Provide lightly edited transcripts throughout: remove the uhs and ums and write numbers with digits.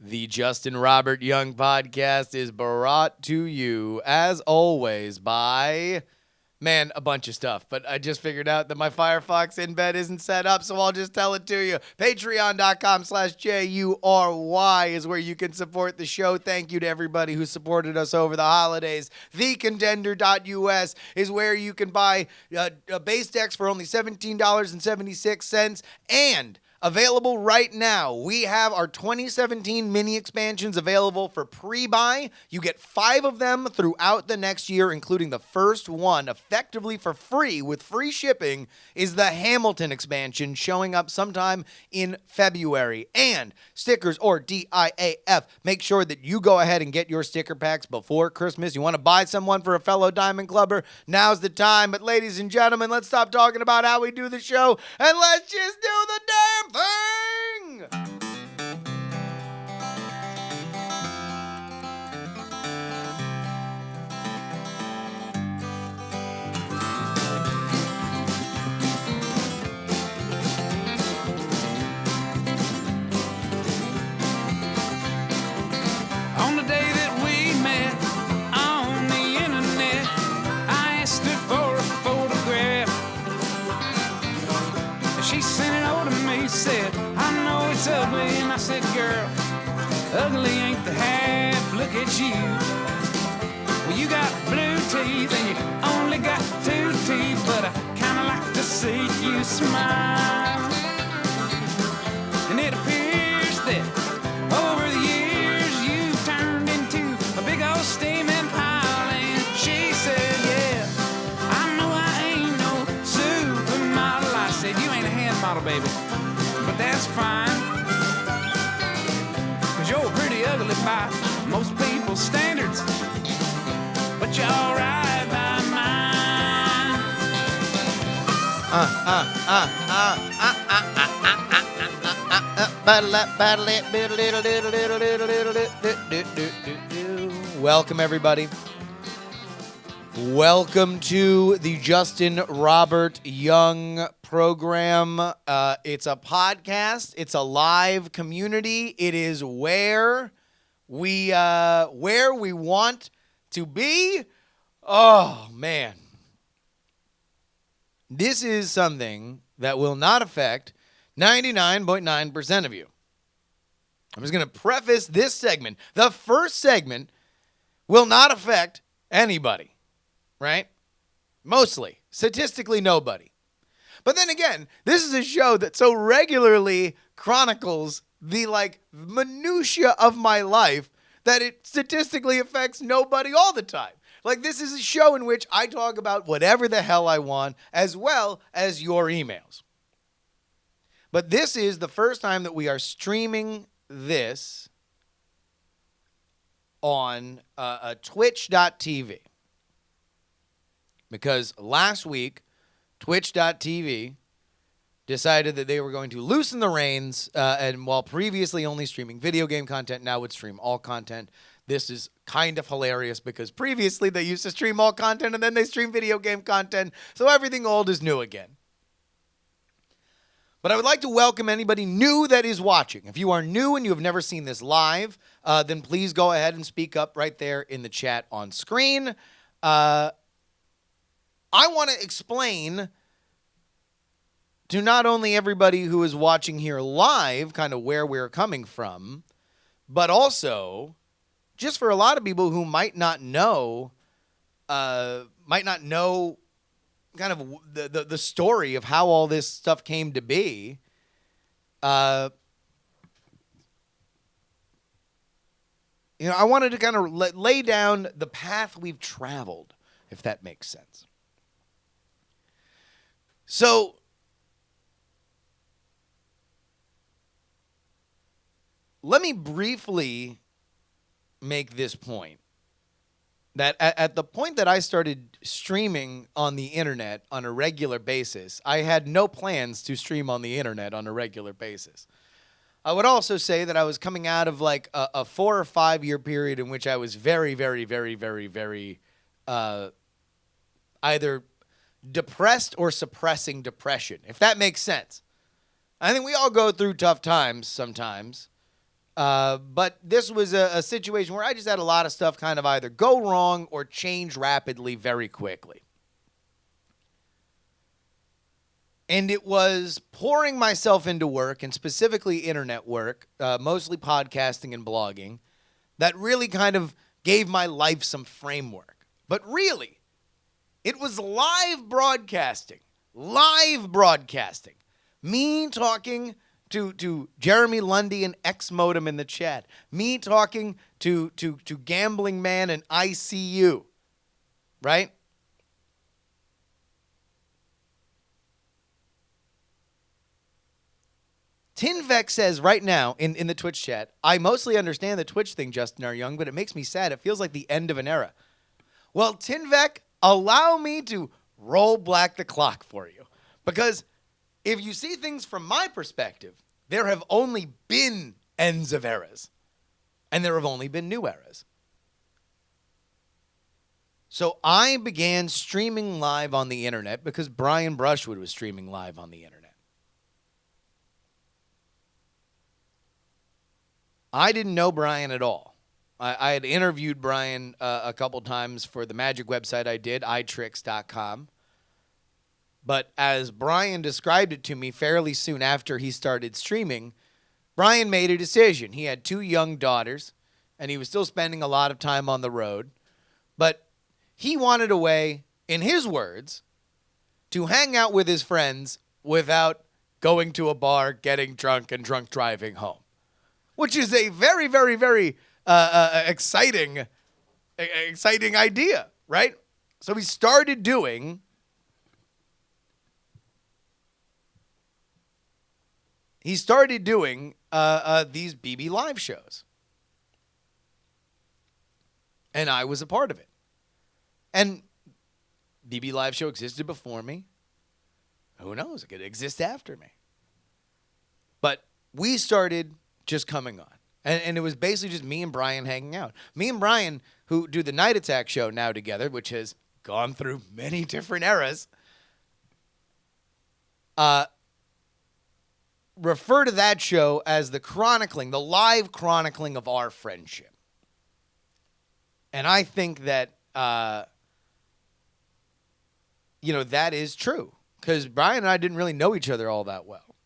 The Justin Robert Young podcast is brought to you, as always, by, a bunch of stuff. But I just figured out that my Firefox embed isn't set up, so I'll just tell it to you. Patreon.com/JuRY is where you can support the show. Thank you to everybody who supported us over the holidays. TheContender.us is where you can buy base decks for only $17.76 and available right now. We have our 2017 mini expansions available for pre-buy. You get 5 of them throughout the next year, including the first one effectively for free with free shipping is the Hamilton expansion showing up sometime in February. And stickers or DIAF. Make sure that you go ahead and get your sticker packs before Christmas. You want to buy someone for a fellow Diamond Clubber? Now's the time. But ladies and gentlemen, let's stop talking about how we do the show and let's just do the damn thing! On the day that we met on the internet, I asked her for a photograph. She sent it over to me, said, I know it's ugly. And I said, girl, ugly ain't the half, look at you. Well, you got blue teeth and you only got 2 teeth, but I kinda like to see you smile. And it appears that over the years you've turned into a big old steaming pile. And she said, yeah, I know I ain't no supermodel. I said, you ain't a hand model, baby, but that's fine, 'cause you're pretty ugly by most people's standards, but you're alright by mine. Welcome, everybody. Welcome to the Justin Robert Young program. It's a podcast. It's a live community. It is where we want to be. Oh, man. This is something that will not affect 99.9% of you. I'm just going to preface this segment. The first segment will not affect anybody, right? Mostly. Statistically, nobody. But then again, this is a show that so regularly chronicles the, minutia of my life that it statistically affects nobody all the time. This is a show in which I talk about whatever the hell I want, as well as your emails. But this is the first time that we are streaming this on Twitch.tv. Because last week, Twitch.tv decided that they were going to loosen the reins, and while previously only streaming video game content, now would stream all content. This is kind of hilarious because previously they used to stream all content and then they stream video game content, so everything old is new again. But I would like to welcome anybody new that is watching. If you are new and you have never seen this live, then please go ahead and speak up right there in the chat on screen. I want to explain to not only everybody who is watching here live kind of where we're coming from, but also just for a lot of people who might not know kind of the story of how all this stuff came to be. I wanted to kind of lay down the path we've traveled, if that makes sense. So, let me briefly make this point. That at the point that I started streaming on the internet on a regular basis, I had no plans to stream on the internet on a regular basis. I would also say that I was coming out of a 4 or 5 year period in which I was very, very, very, very, very either depressed or suppressing depression, if that makes sense. I think we all go through tough times sometimes. But this was a situation where I just had a lot of stuff kind of either go wrong or change rapidly very quickly. And it was pouring myself into work, and specifically internet work, mostly podcasting and blogging, that really kind of gave my life some framework. But really, it was live broadcasting. Me talking to Jeremy Lundy and X Modem in the chat. Me talking to Gambling Man and ICU. Right? Tinvec says right now in the Twitch chat, I mostly understand the Twitch thing, Justin R. Young, but it makes me sad. It feels like the end of an era. Well, Tinvec, allow me to roll back the clock for you. Because if you see things from my perspective, there have only been ends of eras. And there have only been new eras. So I began streaming live on the internet because Brian Brushwood was streaming live on the internet. I didn't know Brian at all. I had interviewed Brian a couple times for the magic website I did, itricks.com. But as Brian described it to me fairly soon after he started streaming, Brian made a decision. He had 2 young daughters, and he was still spending a lot of time on the road. But he wanted a way, in his words, to hang out with his friends without going to a bar, getting drunk, and drunk driving home. Which is a very, very, very exciting idea, right? So he started doing these BB Live shows. And I was a part of it. And BB Live show existed before me. Who knows? It could exist after me. But we started just coming on. And it was basically just me and Brian hanging out. Me and Brian, who do the Night Attack show now together, which has gone through many different eras, refer to that show as the live chronicling of our friendship. And I think that, that is true. Because Brian and I didn't really know each other all that well.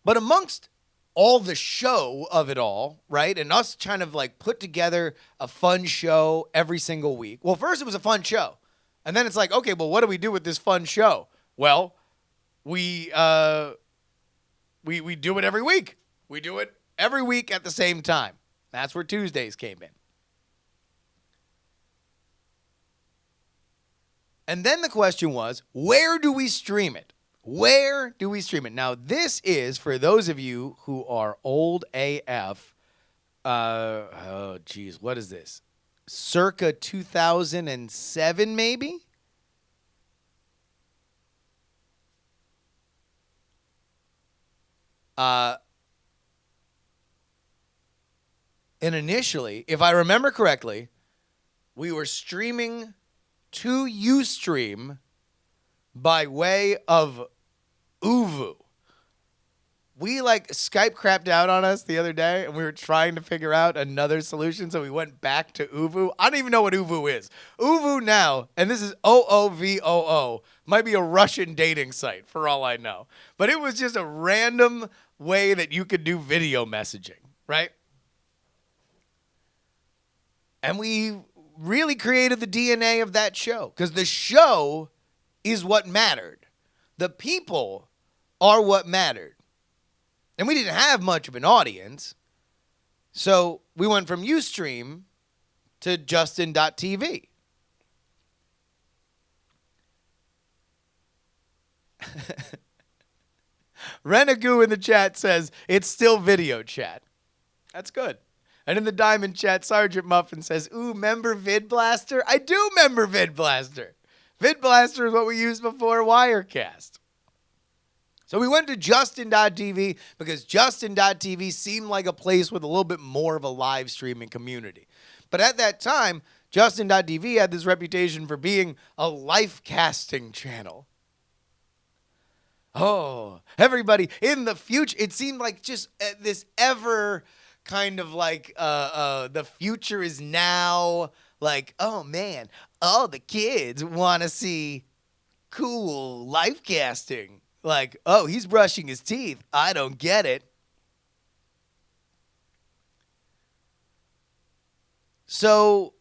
But amongst all the show of it all, right, and us kind of like put together a fun show every single week. Well, first it was a fun show. And then it's like, okay, well, what do we do with this fun show? Well, we do it every week. We do it every week at the same time. That's where Tuesdays came in. And then the question was, where do we stream it? Where do we stream it? Now, this is, for those of you who are old AF, what is this? Circa 2007, maybe? And initially, if I remember correctly, we were streaming to Ustream by way of Uvu. We Skype crapped out on us the other day, and we were trying to figure out another solution, so we went back to Uvu. I don't even know what Uvu is. Uvu now, and this is OOVOO, might be a Russian dating site for all I know. But it was just a random way that you could do video messaging, right? And we really created the DNA of that show, because the show is what mattered. The people are what mattered. And we didn't have much of an audience. So we went from Ustream to Justin.tv. Renegoo in the chat says, it's still video chat. That's good. And in the Diamond chat, Sergeant Muffin says, ooh, member VidBlaster? I do member VidBlaster. VidBlaster is what we used before Wirecast. So we went to Justin.tv because Justin.tv seemed like a place with a little bit more of a live streaming community. But at that time, Justin.tv had this reputation for being a life casting channel. Oh, everybody in the future. It seemed like just this ever kind of like the future is now. Like, oh man, all the kids want to see cool life casting. Like, oh, he's brushing his teeth. I don't get it. So,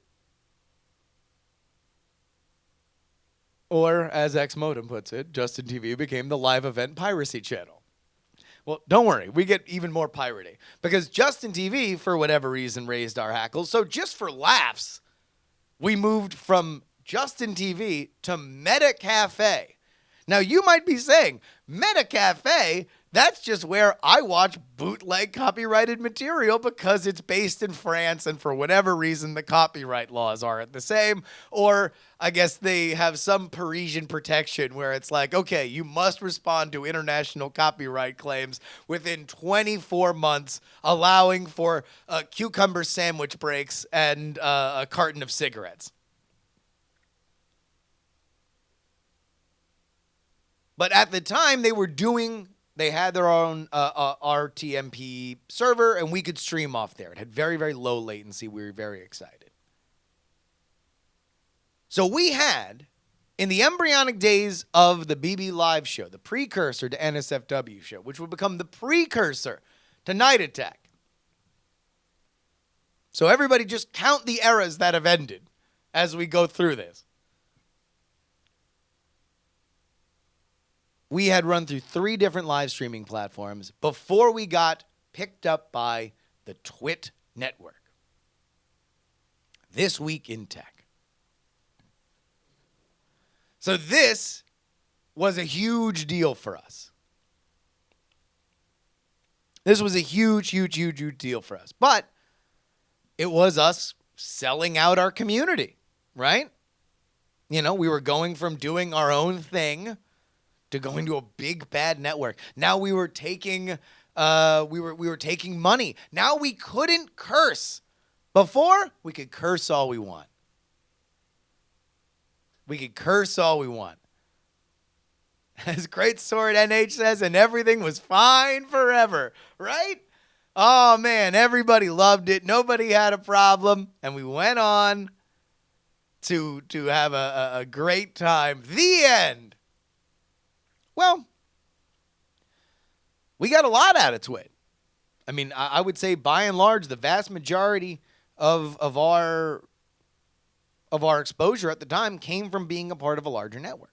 or as X Modem puts it, Justin TV became the live event piracy channel. Well, don't worry, we get even more pirating because Justin TV, for whatever reason, raised our hackles. So just for laughs, we moved from Justin TV to Meta Cafe. Now, you might be saying, Meta Cafe, that's just where I watch bootleg copyrighted material because it's based in France and for whatever reason the copyright laws aren't the same. Or I guess they have some Parisian protection where it's like, okay, you must respond to international copyright claims within 24 months, allowing for cucumber sandwich breaks and a carton of cigarettes. But at the time, they had their own RTMP server, and we could stream off there. It had very, very low latency. We were very excited. So we had, in the embryonic days of the BB Live show, the precursor to NSFW show, which would become the precursor to Night Attack. So everybody just count the eras that have ended as we go through this. We had run through 3 different live streaming platforms before we got picked up by the Twit network. This Week in Tech. So this was a huge deal for us. This was a huge, huge, huge, huge deal for us. But it was us selling out our community, right? You know, we were going from doing our own thing to going to a big bad network. Now we were taking we were taking money. Now we couldn't curse. Before, we could curse all we want. We could curse all we want. As Great Sword NH says, and everything was fine forever, right? Oh man, everybody loved it. Nobody had a problem, and we went on to have a great time. The end. Well, we got a lot out of Twit. I mean, I would say by and large, the vast majority of our exposure at the time came from being a part of a larger network.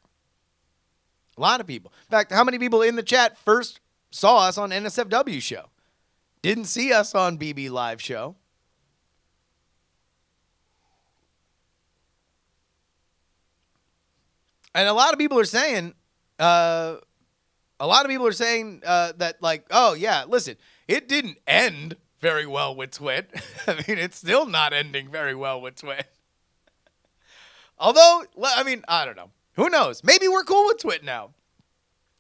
A lot of people. In fact, how many people in the chat first saw us on NSFW show? Didn't see us on BB Live show? And a lot of people are saying, that like, oh yeah, listen, it didn't end very well with Twit. I mean, it's still not ending very well with Twit. Although, I mean, I don't know. Who knows? Maybe we're cool with Twit now.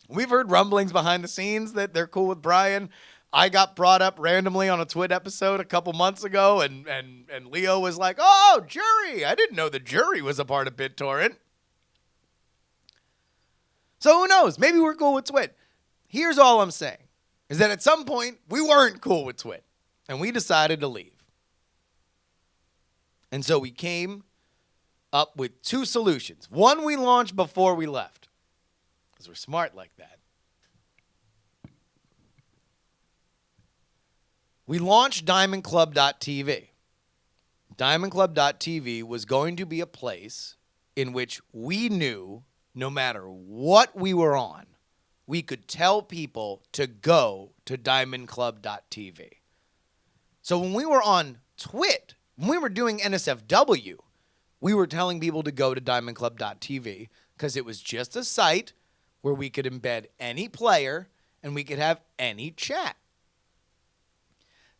We've heard rumblings behind the scenes that they're cool with Brian. I got brought up randomly on a Twit episode a couple months ago, and Leo was like, oh, JuRY. I didn't know the JuRY was a part of BitTorrent. So who knows? Maybe we're cool with Twit. Here's all I'm saying, is that at some point, we weren't cool with Twit, and we decided to leave. And so we came up with 2 solutions. One we launched before we left, because we're smart like that. We launched DiamondClub.tv. DiamondClub.tv was going to be a place in which we knew no matter what we were on, we could tell people to go to DiamondClub.tv. So when we were on Twit, when we were doing NSFW, we were telling people to go to DiamondClub.tv because it was just a site where we could embed any player and we could have any chat.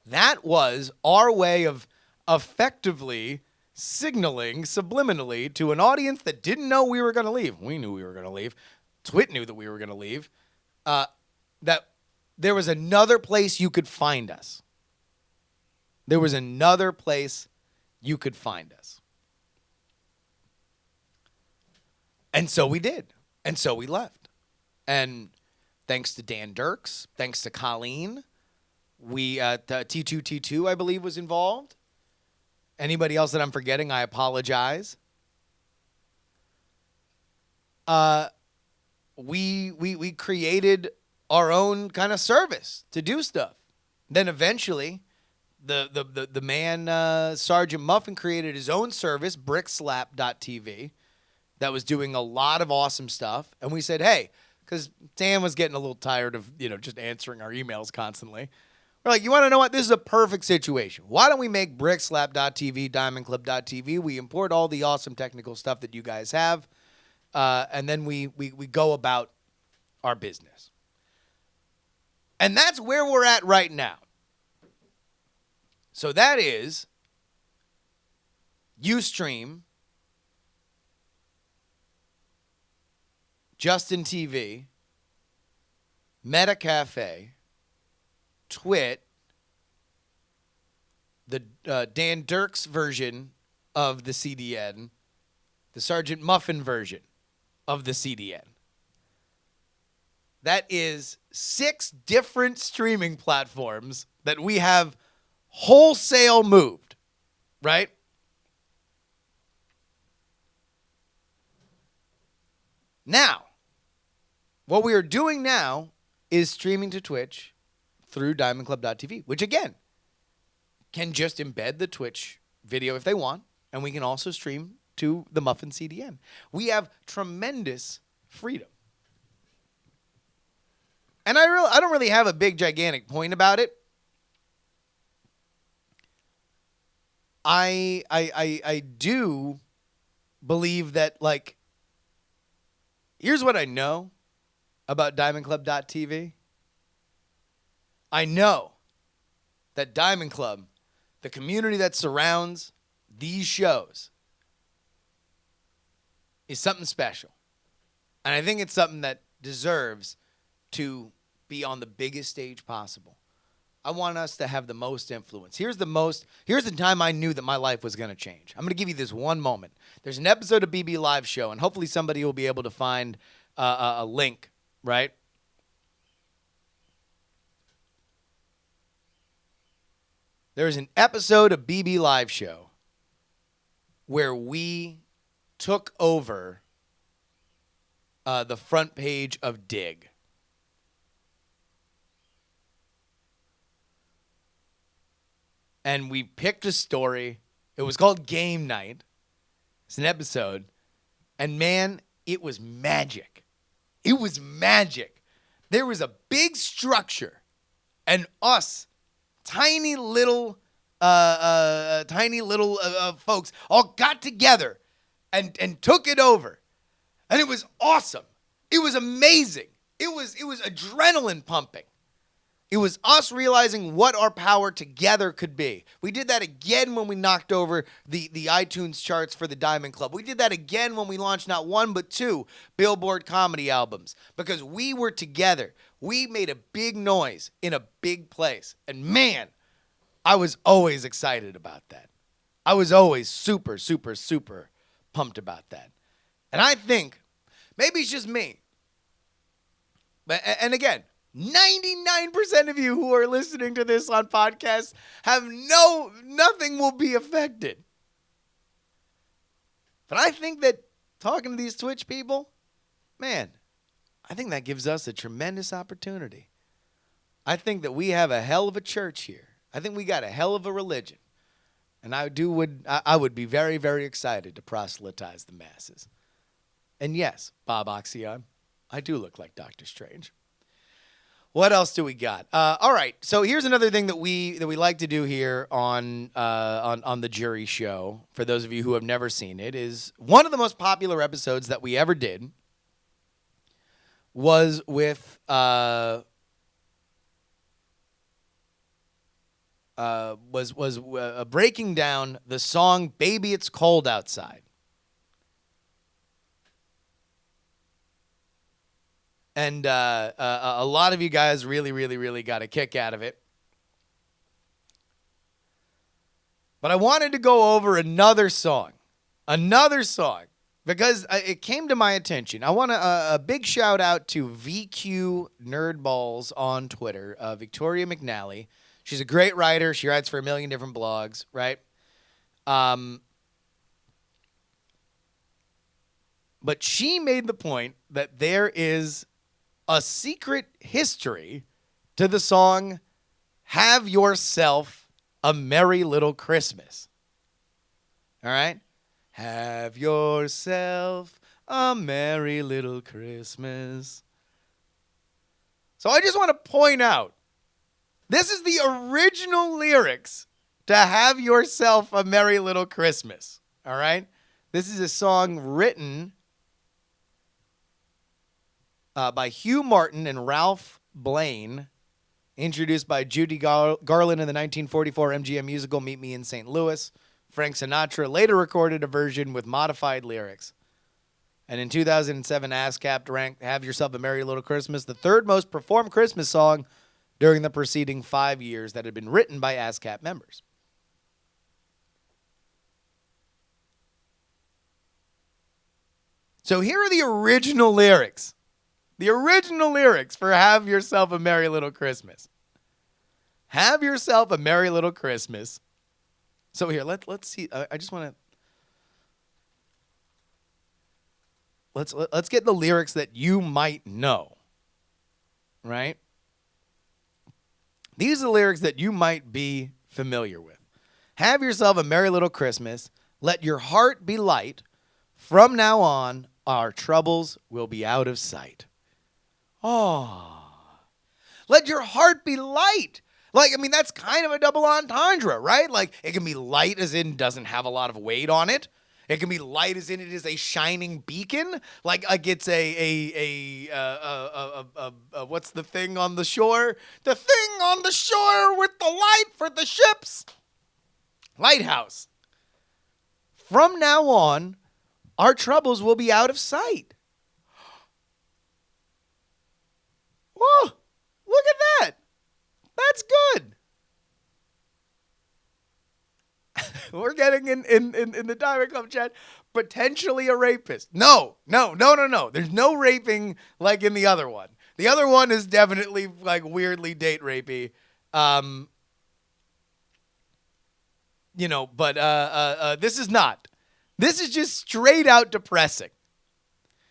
That was our way of effectively signaling subliminally to an audience that didn't know we were going to leave. We knew we were going to leave. Twit knew that we were going to leave. That there was another place you could find us. There was another place you could find us. And so we did. And so we left. And Thanks to Dan Dirks. Thanks to Colleen. We T2T2, I believe, was involved. Anybody else that I'm forgetting, I apologize. We created our own kind of service to do stuff. Then eventually, the man Sergeant Muffin created his own service, brickslap.tv, that was doing a lot of awesome stuff. And we said, hey, because Dan was getting a little tired of just answering our emails constantly. We're like, you want to know what? This is a perfect situation. Why don't we make brickslap.tv, diamondclub.tv? We import all the awesome technical stuff that you guys have, and then we go about our business. And that's where we're at right now. So that is Ustream, Justin TV, Meta Cafe, Twit, the Dan Dirks version of the CDN, the Sergeant Muffin version of the CDN. That is 6 different streaming platforms that we have wholesale moved, right? Now, what we are doing now is streaming to Twitch through diamondclub.tv, which again can just embed the Twitch video if they want, and we can also stream to the Muffin CDN. We have tremendous freedom. And I don't really have a big gigantic point about it. I do believe that, like, here's what I know about diamondclub.tv. I know that Diamond Club, the community that surrounds these shows, is something special. And I think it's something that deserves to be on the biggest stage possible. I want us to have the most influence. Here's the time I knew that my life was going to change. I'm going to give you this one moment. There's an episode of BB Live Show, and hopefully somebody will be able to find a link, right? There's an episode of BB Live Show where we took over the front page of Dig. And we picked a story. It was called Game Night. It's an episode. And man, it was magic. It was magic. There was a big structure. And us, tiny little folks all got together and took it over. And it was awesome. It was amazing. It was adrenaline pumping. It was us realizing what our power together could be. We did that again when we knocked over the iTunes charts for the Diamond Club. We did that again when we launched not 1 but 2 Billboard comedy albums, because we were together. We made a big noise in a big place. And man, I was always excited about that. I was always super, super, super pumped about that. And I think maybe it's just me. And again, 99% of you who are listening to this on podcasts have nothing will be affected. But I think that talking to these Twitch people, man, I think that gives us a tremendous opportunity. I think that we have a hell of a church here. I think we got a hell of a religion. And I would be very, very excited to proselytize the masses. And yes, Bob Oxyon, I do look like Doctor Strange. What else do we got? All right, so here's another thing that we like to do here on the JuRY show. For those of you who have never seen it, is one of the most popular episodes that we ever did was with breaking down the song "Baby It's Cold Outside." And a lot of you guys really, really, really got a kick out of it. But I wanted to go over another song because it came to my attention. I want a big shout out to VQ Nerdballs on Twitter, Victoria McNally. She's a great writer. She writes for a million different blogs, right? But she made the point that there is a secret history to the song Have Yourself a Merry Little Christmas. All right? Have yourself a merry little Christmas. So I just want to point out, this is the original lyrics to Have Yourself a Merry Little Christmas. All right? This is a song written by Hugh Martin and Ralph Blaine, introduced by Judy Garland in the 1944 MGM musical Meet Me in St. Louis. Frank Sinatra later recorded a version with modified lyrics. And in 2007, ASCAP ranked Have Yourself a Merry Little Christmas the third most performed Christmas song during the preceding 5 years that had been written by ASCAP members. So here are the original lyrics. The original lyrics for Have Yourself a Merry Little Christmas. Have yourself a merry little Christmas. So here, let's see. I just want to let's get the lyrics that you might know. Right? These are the lyrics that you might be familiar with. Have yourself a merry little Christmas. Let your heart be light. From now on, our troubles will be out of sight. Oh. Let your heart be light. Like, I mean, that's kind of a double entendre, right? Like, it can be light as in doesn't have a lot of weight on it. It can be light as in it is a shining beacon. Like it's what's the thing on the shore? The thing on the shore with the light for the ships. Lighthouse. From now on, our troubles will be out of sight. Whoa, look at that. That's good. We're getting in the Diamond Club chat, potentially a rapist. No. There's no raping like in the other one. The other one is definitely like weirdly date rapey. But this is not. This is just straight out depressing.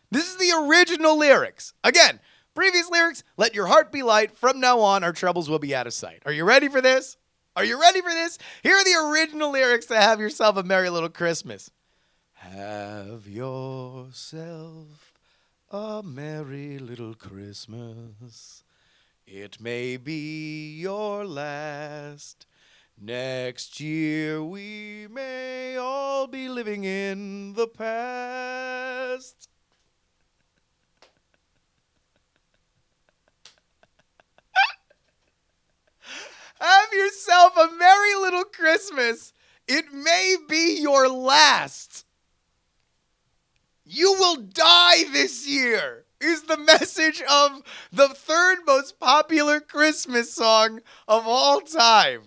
This is the original lyrics. Again, previous lyrics, let your heart be light. From now on, our troubles will be out of sight. Are you ready for this? Are you ready for this? Here are the original lyrics to Have Yourself a Merry Little Christmas. Have yourself a merry little Christmas. It may be your last. Next year we may all be living in the past. Have yourself a merry little Christmas. It may be your last. You will die this year is the message of the third most popular Christmas song of all time.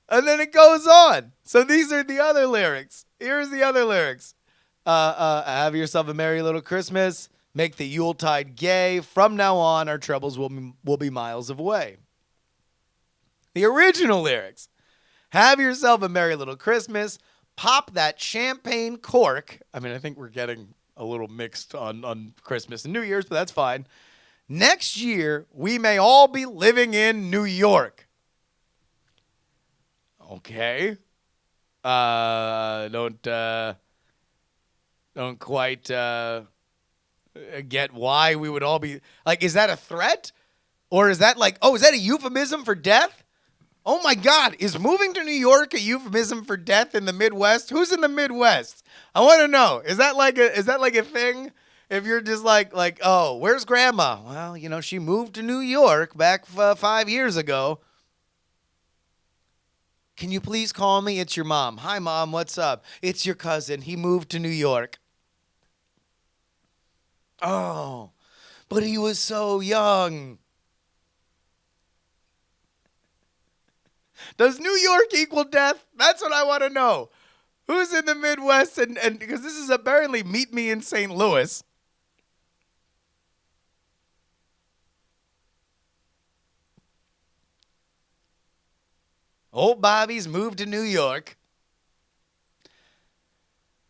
And then it goes on. So these are the other lyrics. Here's the other lyrics. Have yourself a merry little Christmas. Make the Yuletide gay. From now on, our troubles will be miles away. The original lyrics. Have yourself a merry little Christmas. Pop that champagne cork. I mean, I think we're getting a little mixed on Christmas and New Year's, but that's fine. Next year, we may all be living in New York. Okay. Don't quite get why we would all be like, is that a threat? Or is that like, is that a euphemism for death? Oh my God, is moving to New York a euphemism for death in the Midwest? Who's in the Midwest? I want to know. Is that like a thing? If you're just like, oh, where's grandma? Well, she moved to New York back 5 years ago. Can you please call me? It's your mom. Hi, Mom. What's up? It's your cousin. He moved to New York. Oh, but he was so young. Does New York equal death? That's what I want to know. Who's in the Midwest? And because this is apparently Meet Me in St. Louis. Old Bobby's moved to New York.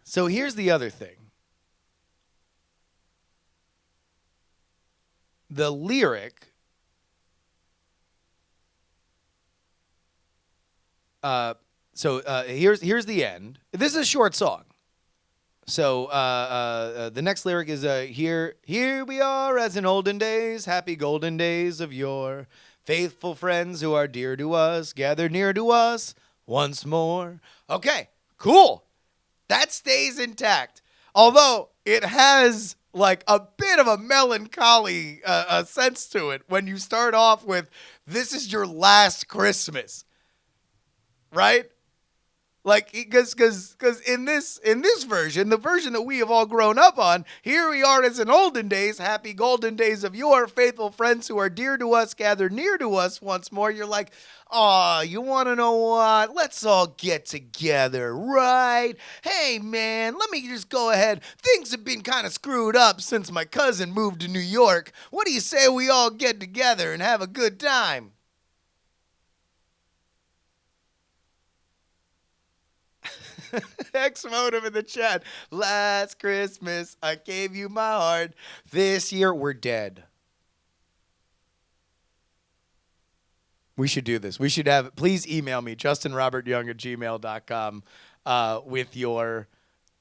So here's the other thing. The lyric here's the end. This is a short song. So the next lyric is here we are as in olden days, happy golden days of yore. Faithful friends who are dear to us, gather near to us once more. Okay, cool. That stays intact. Although it has like a bit of a melancholy sense to it when you start off with, this is your last Christmas, right? Like, because in this version, the version that we have all grown up on, here we are as in olden days, happy golden days of yore, faithful friends who are dear to us, gather near to us once more. You're like, oh, you want to know what? Let's all get together, right? Hey, man, let me just go ahead. Things have been kind of screwed up since my cousin moved to New York. What do you say we all get together and have a good time? X Motive in the chat. Last Christmas, I gave you my heart. This year, we're dead. We should do this. We should have, please email me, justinrobertyoung@gmail.com, with your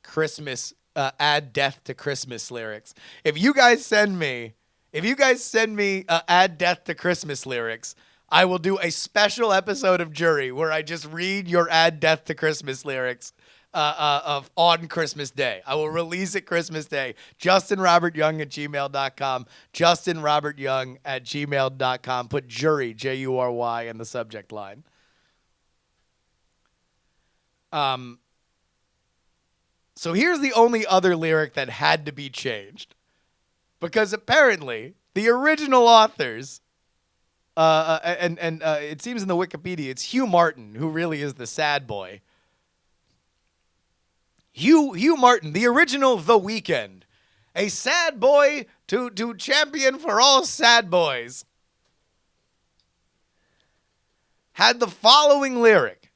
Christmas, add death to Christmas lyrics. If you guys send me add death to Christmas lyrics, I will do a special episode of JuRY where I just read your add death to Christmas lyrics on Christmas Day. I will release it Christmas Day. JustinRobertYoung@gmail.com. JustinRobertYoung@gmail.com. Put JuRY, JURY, in the subject line. So here's the only other lyric that had to be changed. Because apparently the original authors, it seems in the Wikipedia, it's Hugh Martin who really is the sad boy. Hugh Martin, the original The Weeknd, a sad boy to champion for all sad boys, had the following lyric.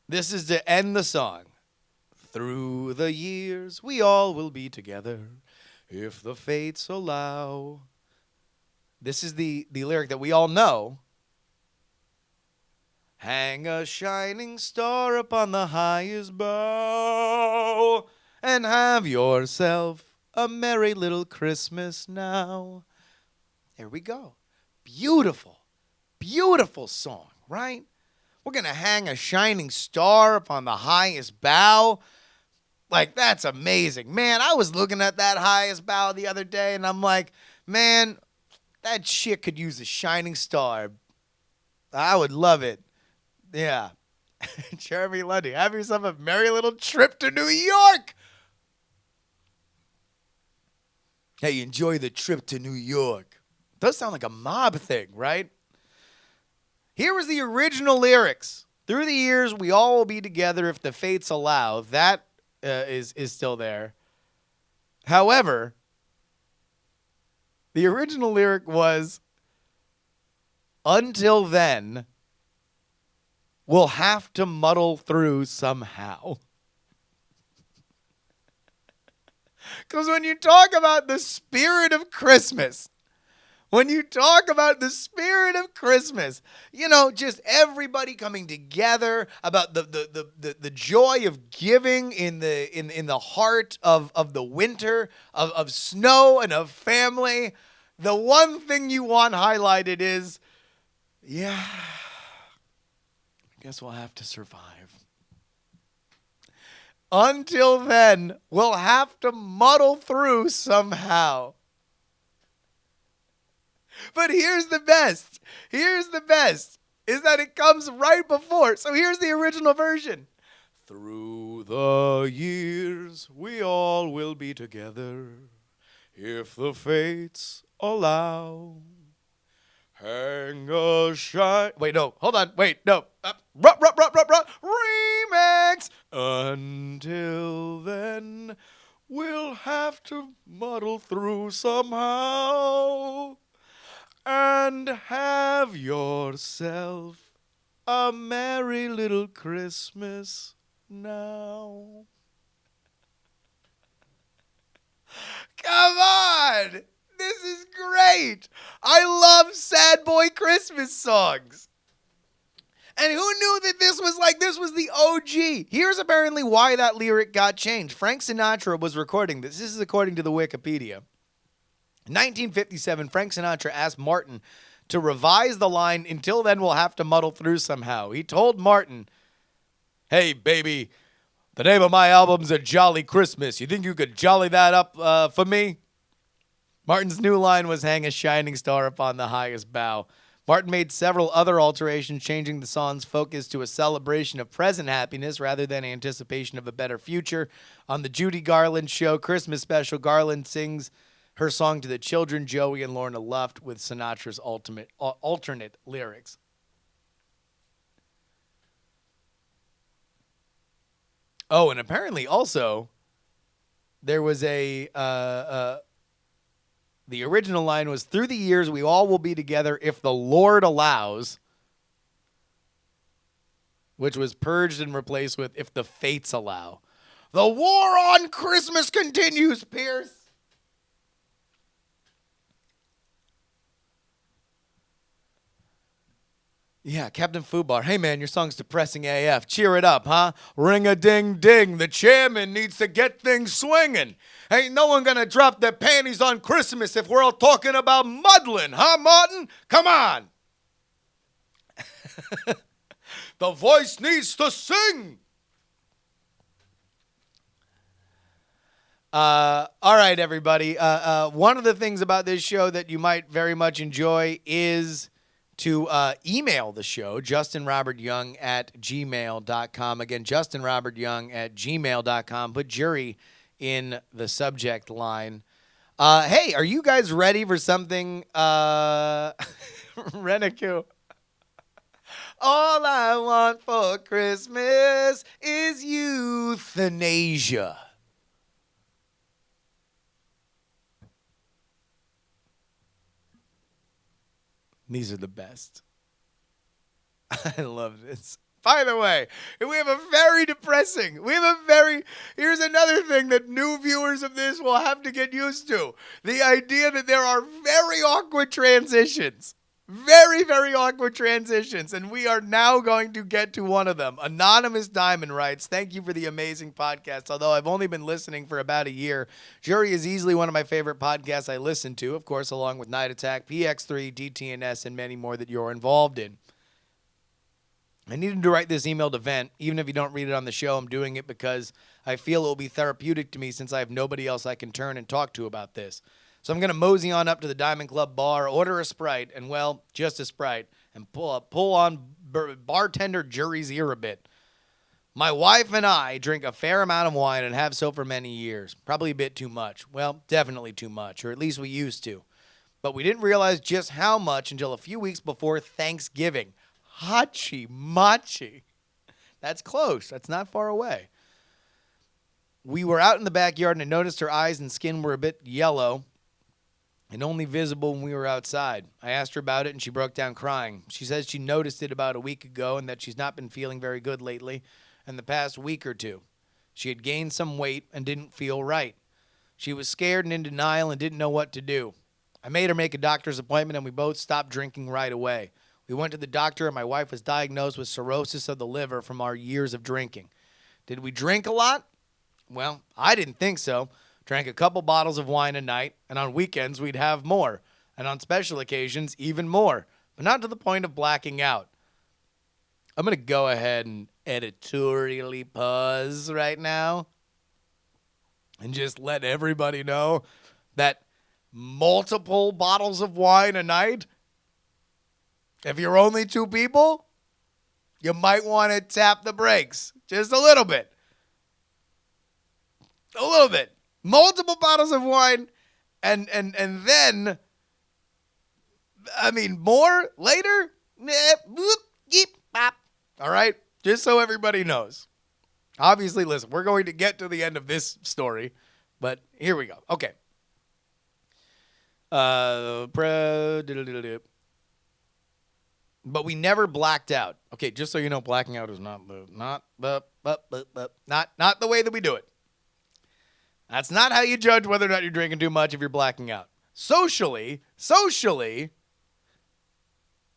This is to end the song. Through the years, we all will be together, if the fates allow. This is the lyric that we all know. Hang a shining star upon the highest bough, and have yourself a merry little Christmas now. There we go. Beautiful, beautiful song, right? We're going to hang a shining star upon the highest bough. Like, that's amazing. Man, I was looking at that highest bough the other day, and I'm like, man, that shit could use a shining star. I would love it. Yeah. Jeremy Lundy, have yourself a merry little trip to New York. Hey, enjoy the trip to New York. Does sound like a mob thing, right? Here was the original lyrics. Through the years, we all will be together if the fates allow. That is still there. However, the original lyric was, until then, we'll have to muddle through somehow. Because when you talk about the spirit of Christmas, you know, just everybody coming together about the joy of giving in the heart of the winter, of snow and of family, the one thing you want highlighted is, yeah, I guess we'll have to survive. Until then, we'll have to muddle through somehow. But here's the best, is that it comes right before. So here's the original version. Through the years, we all will be together, if the fates allow. Hang a shine. Wait, no. Hold on. Wait, no. Remix. Until then, we'll have to muddle through somehow and have yourself a merry little Christmas now. Come on! This is great! I love sad boy Christmas songs. And who knew that this was the OG? Here's apparently why that lyric got changed. Frank Sinatra was recording this. This is according to the Wikipedia. In 1957, Frank Sinatra asked Martin to revise the line, "Until then we'll have to muddle through somehow." He told Martin, "Hey, baby, the name of my album's A Jolly Christmas. You think you could jolly that up for me?" Martin's new line was "Hang a shining star upon the highest bough." Martin made several other alterations, changing the song's focus to a celebration of present happiness rather than anticipation of a better future. On the Judy Garland Show Christmas special, Garland sings her song to the children, Joey and Lorna Luft, with Sinatra's alternate lyrics. Oh, and apparently also there was the original line was, "Through the years, we all will be together if the Lord allows," which was purged and replaced with "if the fates allow." The war on Christmas continues, Pierce. Yeah, Captain Fubar. "Hey, man, your song's depressing AF. Cheer it up, huh? Ring-a-ding-ding. The chairman needs to get things swinging. Ain't no one gonna drop their panties on Christmas if we're all talking about muddling, huh, Martin? Come on." The voice needs to sing. All right, everybody. One of the things about this show that you might very much enjoy is to email the show, justinrobertyoung@gmail.com. Again, justinrobertyoung@gmail.com. Put JuRY in the subject line. Hey, are you guys ready for something? Renicu. "All I want for Christmas is euthanasia." These are the best. I love this. By the way, here's another thing that new viewers of this will have to get used to. The idea that there are very awkward transitions. Very, very awkward transitions. And we are now going to get to one of them. Anonymous Diamond writes, "Thank you for the amazing podcast. Although I've only been listening for about a year, JuRY is easily one of my favorite podcasts I listen to, of course, along with Night Attack, PX3, DTNS, and many more that you're involved in. I needed to write this email to vent. Even if you don't read it on the show, I'm doing it because I feel it will be therapeutic to me since I have nobody else I can turn and talk to about this. So I'm going to mosey on up to the Diamond Club bar, order a Sprite, and, well, just a Sprite, and pull on bartender JuRY's ear a bit. My wife and I drink a fair amount of wine and have so for many years. Probably a bit too much. Well, definitely too much, or at least we used to. But we didn't realize just how much until a few weeks before Thanksgiving. Hachi machi. That's close. That's not far away. We were out in the backyard and I noticed her eyes and skin were a bit yellow and only visible when we were outside. I asked her about it and she broke down crying. She says she noticed it about a week ago and that she's not been feeling very good lately in the past week or two. She had gained some weight and didn't feel right. She was scared and in denial and didn't know what to do. I made her make a doctor's appointment and we both stopped drinking right away. We went to the doctor and my wife was diagnosed with cirrhosis of the liver from our years of drinking. Did we drink a lot? Well, I didn't think so. Drank a couple bottles of wine a night, and on weekends we'd have more, and on special occasions even more, but not to the point of blacking out. I'm going to go ahead and editorially pause right now and just let everybody know that multiple bottles of wine a night, if you're only two people, you might want to tap the brakes just a little bit. A little bit. Multiple bottles of wine and then I mean, more later. Boop, yeep, bop. All right, just so everybody knows. Obviously, listen, we're going to get to the end of this story, but here we go. Okay. But we never blacked out. Okay, just so you know, blacking out is not the way that we do it. That's not how you judge whether or not you're drinking too much if you're blacking out. Socially,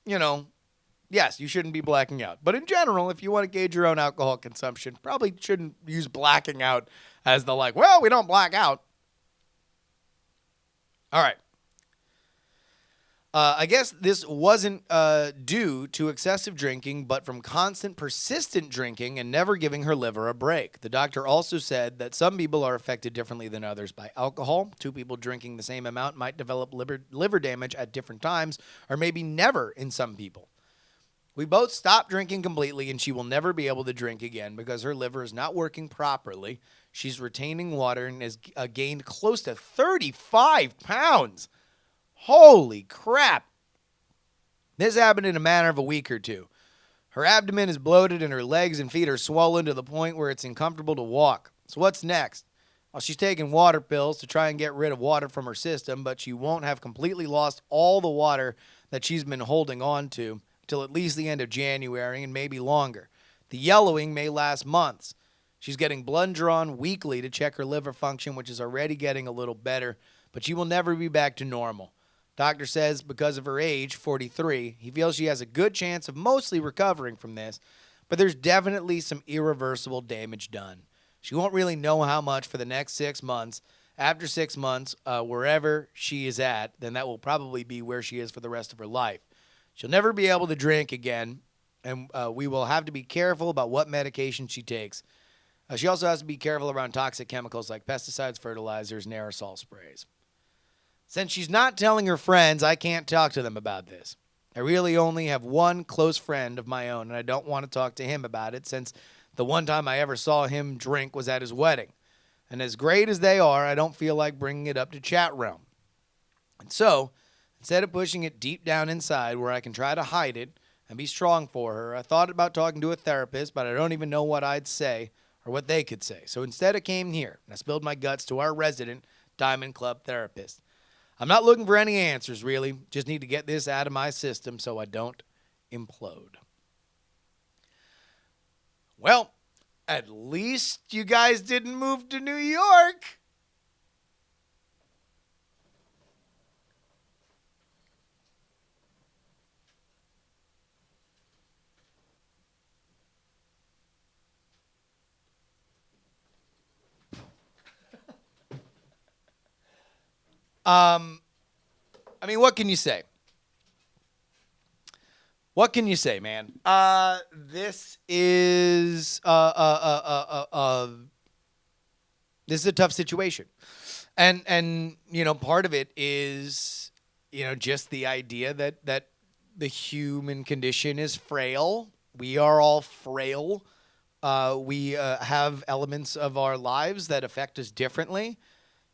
you know, yes, you shouldn't be blacking out. But in general, if you want to gauge your own alcohol consumption, probably shouldn't use blacking out as the like, well, we don't black out. All right. I guess this wasn't due to excessive drinking, but from constant, persistent drinking and never giving her liver a break. The doctor also said that some people are affected differently than others by alcohol. Two people drinking the same amount might develop liver damage at different times, or maybe never in some people. We both stopped drinking completely, and she will never be able to drink again because her liver is not working properly. She's retaining water and has gained close to 35 pounds. Holy crap. This happened in a matter of a week or two. Her abdomen is bloated and her legs and feet are swollen to the point where it's uncomfortable to walk. So what's next? Well, she's taking water pills to try and get rid of water from her system, but she won't have completely lost all the water that she's been holding on to till at least the end of January and maybe longer. The yellowing may last months. She's getting blood drawn weekly to check her liver function, which is already getting a little better, but she will never be back to normal. Doctor says because of her age, 43, he feels she has a good chance of mostly recovering from this, but there's definitely some irreversible damage done. She won't really know how much for the next 6 months. After 6 months, wherever she is at, then that will probably be where she is for the rest of her life. She'll never be able to drink again, and we will have to be careful about what medication she takes. She also has to be careful around toxic chemicals like pesticides, fertilizers, and aerosol sprays. Since she's not telling her friends, I can't talk to them about this. I really only have one close friend of my own, and I don't want to talk to him about it since the one time I ever saw him drink was at his wedding. And as great as they are, I don't feel like bringing it up to chat realm. And so, instead of pushing it deep down inside where I can try to hide it and be strong for her, I thought about talking to a therapist, but I don't even know what I'd say or what they could say. So instead I came here, and I spilled my guts to our resident Diamond Club therapist. I'm not looking for any answers, really. Just need to get this out of my system so I don't implode. Well, at least you guys didn't move to New York. I mean, what can you say? What can you say, man? This is a tough situation, and you know, part of it is, you know, just the idea that the human condition is frail. We are all frail. We have elements of our lives that affect us differently.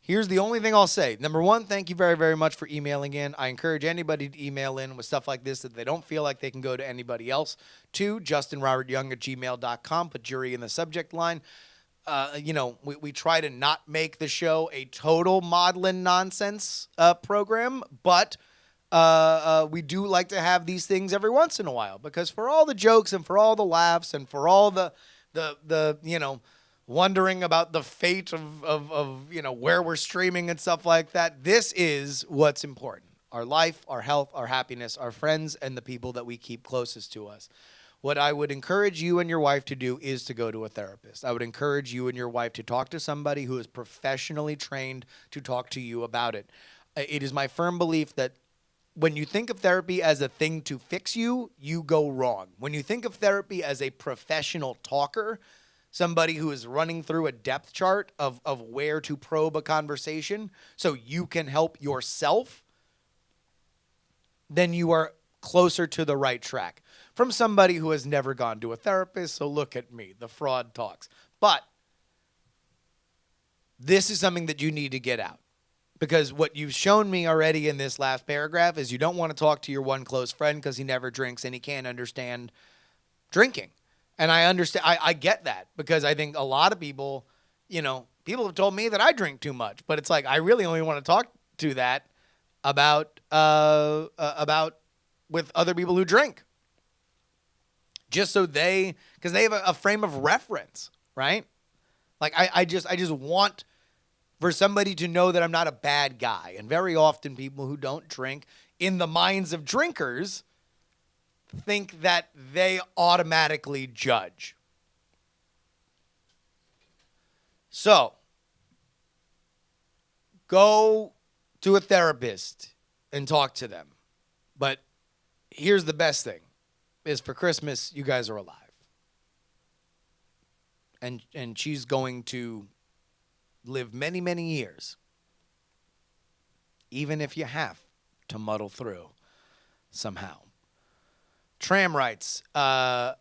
Here's the only thing I'll say. Number one, thank you very, very much for emailing in. I encourage anybody to email in with stuff like this that they don't feel like they can go to anybody else. To justinrobertyoung@gmail.com. Put JuRY in the subject line. You know, we try to not make the show a total maudlin nonsense program, but we do like to have these things every once in a while because for all the jokes and for all the laughs and for all the you know, wondering about the fate of you know, where we're streaming and stuff like that, this is what's important. Our life, our health, our happiness, our friends, and the people that we keep closest to us. What I would encourage you and your wife to do is to go to a therapist. I would encourage you and your wife to talk to somebody who is professionally trained to talk to you about it. It is my firm belief that when you think of therapy as a thing to fix you, you go wrong. When you think of therapy as a professional talker, somebody who is running through a depth chart of where to probe a conversation so you can help yourself, then you are closer to the right track. From somebody who has never gone to a therapist, so look at me, the fraud talks. But this is something that you need to get out. Because what you've shown me already in this last paragraph is you don't want to talk to your one close friend because he never drinks and he can't understand drinking. And I understand. I get that because I think a lot of people, people have told me that I drink too much, but it's like I really only want to talk to that about with other people who drink, just so because they have a frame of reference, right? Like I just want for somebody to know that I'm not a bad guy. And very often people who don't drink, in the minds of drinkers, think that they automatically judge. So, go to a therapist and talk to them. But here's the best thing, is for Christmas, you guys are alive. And she's going to live many, many years, even if you have to muddle through somehow. Tram writes, oh,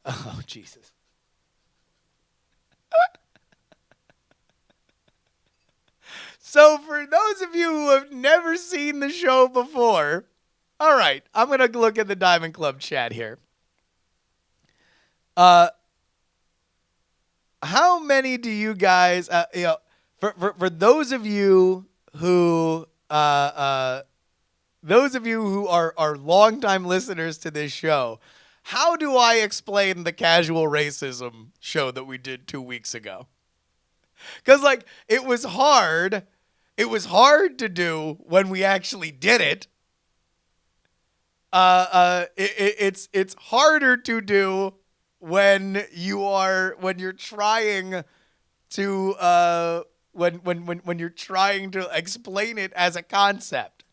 Jesus. So for those of you who have never seen the show before, all right, I'm going to look at the Diamond Club chat here. How many do you guys, for those of you who are longtime listeners to this show, how do I explain the casual racism show that we did 2 weeks ago? Because it was hard. It was hard to do when we actually did it. It's harder to do when you're trying to when you're trying to explain it as a concept.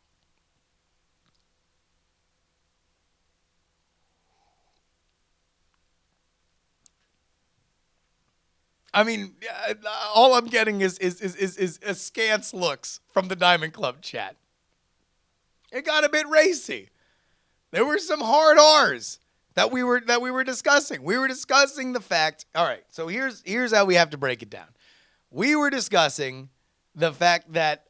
I mean, all I'm getting is askance looks from the Diamond Club chat. It got a bit racy. There were some hard R's that we were discussing. We were discussing the fact. All right, so here's how we have to break it down. We were discussing the fact that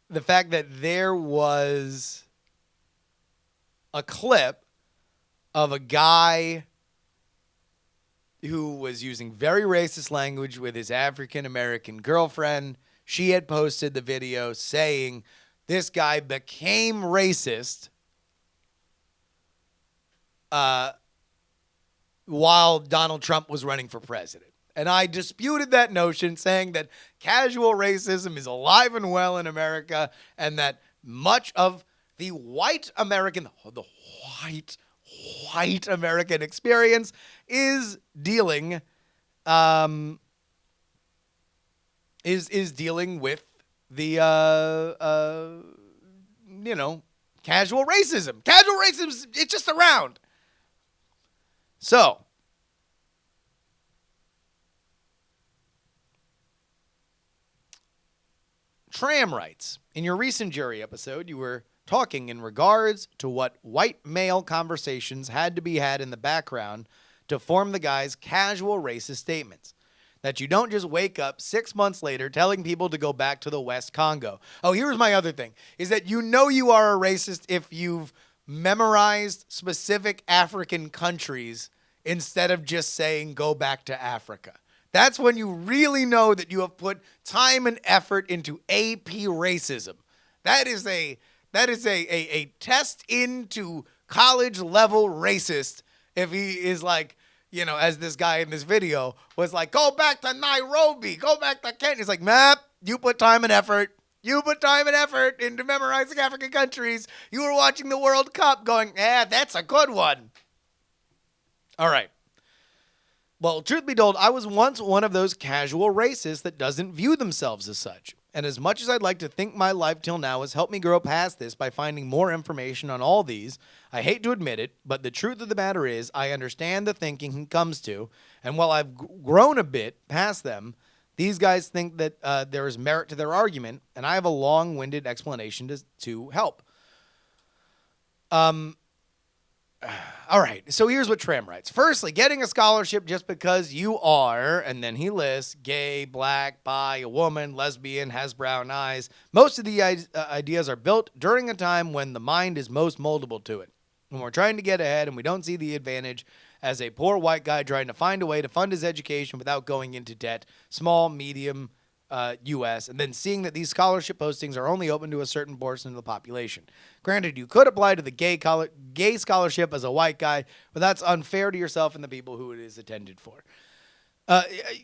there was a clip of a guy who was using very racist language with his African-American girlfriend. She had posted the video saying this guy became racist while Donald Trump was running for president. And I disputed that notion, saying that casual racism is alive and well in America, and that much of the white American experience is dealing dealing with the casual racism. Casual racism, it's just around. So, Tram writes, in your recent JuRY episode, you were talking in regards to what white male conversations had to be had in the background to form the guy's casual racist statements. That you don't just wake up 6 months later telling people to go back to the West Congo. Oh, here's my other thing, is that you are a racist if you've memorized specific African countries instead of just saying go back to Africa. That's when you really know that you have put time and effort into AP racism. That is a test into college level racist if he is like, as this guy in this video was like, go back to Nairobi, go back to Kenya. He's like, Map, you put time and effort. You put time and effort into memorizing African countries. You were watching the World Cup going, that's a good one. All right. Well, truth be told, I was once one of those casual racists that doesn't view themselves as such. And as much as I'd like to think my life till now has helped me grow past this by finding more information on all these, I hate to admit it, but the truth of the matter is I understand the thinking he comes to, and while I've grown a bit past them, these guys think that there is merit to their argument, and I have a long-winded explanation to help. All right, so here's what Tram writes. Firstly, getting a scholarship just because you are, and then he lists gay, black, bi, a woman, lesbian, has brown eyes. Most of the ideas are built during a time when the mind is most moldable to it. When we're trying to get ahead and we don't see the advantage as a poor white guy trying to find a way to fund his education without going into debt, small, medium, U.S., and then seeing that these scholarship postings are only open to a certain portion of the population. Granted, you could apply to the gay scholarship as a white guy, but that's unfair to yourself and the people who it is intended for.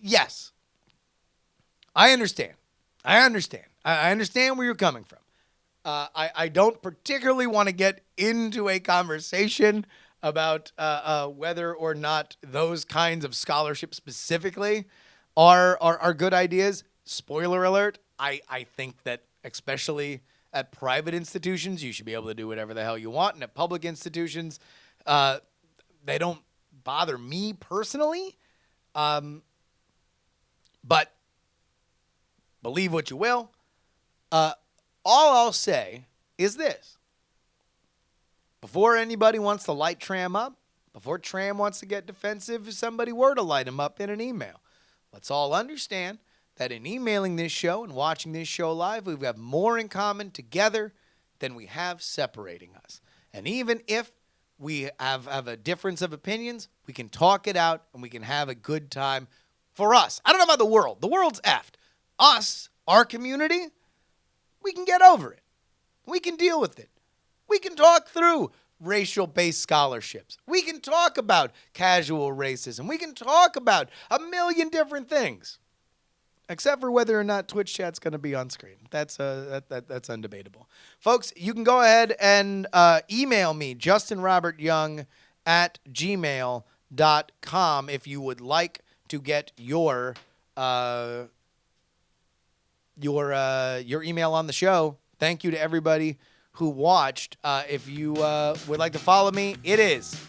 Yes, I understand. I understand where you're coming from. I don't particularly want to get into a conversation about whether or not those kinds of scholarships specifically are good ideas. Spoiler alert, I think that especially at private institutions, you should be able to do whatever the hell you want. And at public institutions, they don't bother me personally. But believe what you will. All I'll say is this. Before anybody wants to light Tram up, before Tram wants to get defensive if somebody were to light him up in an email, let's all understand that in emailing this show and watching this show live, we've got more in common together than we have separating us. And even if we have a difference of opinions, we can talk it out and we can have a good time for us. I don't know about the world. The world's effed. Us, our community, we can get over it. We can deal with it. We can talk through racial-based scholarships. We can talk about casual racism. We can talk about a million different things. Except for whether or not Twitch chat's going to be on screen. That's undebatable. Folks, you can go ahead and email me, justinrobertyoung@gmail.com, if you would like to get your email on the show. Thank you to everybody who watched. If you would like to follow me, it is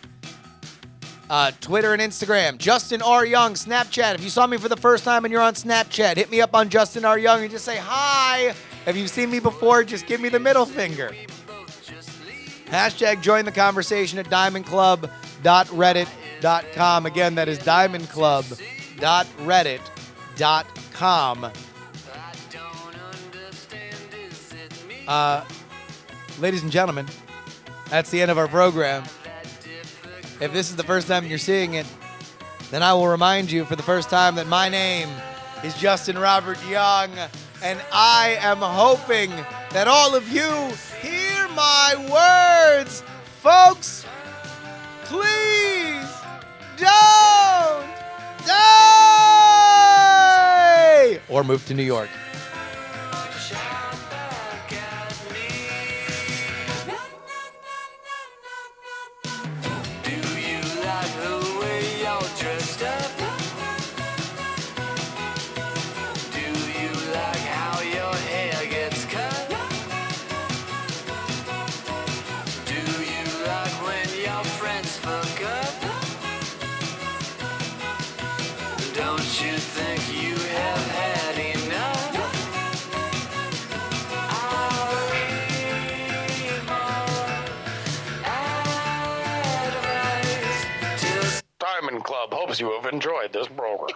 Twitter and Instagram, Justin R. Young. Snapchat, if you saw me for the first time and you're on Snapchat, hit me up on Justin R. Young and just say hi. If you've seen me before, just give me the middle finger. Hashtag join the conversation at diamondclub.reddit.com. Again, that is diamondclub.reddit.com. Ladies and gentlemen, that's the end of our program. If this is the first time you're seeing it, then I will remind you for the first time that my name is Justin Robert Young, and I am hoping that all of you hear my words. Folks, please don't die! Or move to New York. Diamond Club hopes you have enjoyed this program.